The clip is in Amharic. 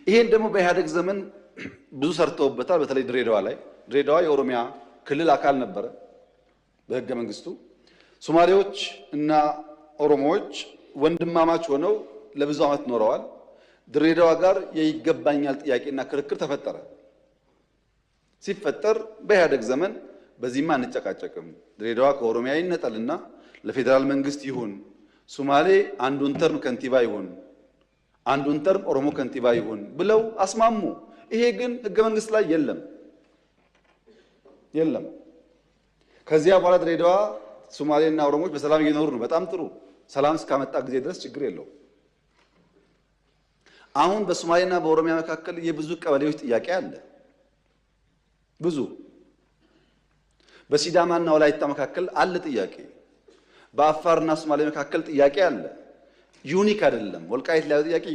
ይሄን ደግሞ በኢህአደግ ዘመን ብዙ ሰርተውበታል። በተለይ ድሬዳዋ ላይ ድሬዳዋ የኦሮሚያ ክልል አካል ነበረ በህገ መንግስቱ። ሶማሌዎች እና ኦሮሞዎች ወንድማማች ሆነው ለብዙ ዓመት ኖረዋል። ድሬዳዋ ጋር የይገባኛል ጥያቄና ክርክር ተፈጠረ። ሲፈጠር በኢህአደግ ዘመን በዚህማ አንጨቃጨቅም፣ ድሬዳዋ ከኦሮሚያ ይነጠልና ለፌዴራል መንግስት ይሁን፣ ሶማሌ አንዱን ተርም ከንቲባ ይሁን፣ አንዱን ተርም ኦሮሞ ከንቲባ ይሁን ብለው አስማሙ። ይሄ ግን ህገ መንግስት ላይ የለም። ከዚያ በኋላ ድሬዳዋ ሶማሌና ኦሮሞዎች በሰላም እየኖሩ ነው። በጣም ጥሩ። ሰላም እስካመጣ ጊዜ ድረስ ችግር የለውም። አሁን በሶማሌና በኦሮሚያ መካከል የብዙ ቀበሌዎች ጥያቄ አለ። ብዙ በሲዳማና ወላይታ መካከል አለ ጥያቄ። በአፋርና ሶማሌ መካከል ጥያቄ አለ። ዩኒክ አይደለም። ወልቃይት ላይ ጥያቄ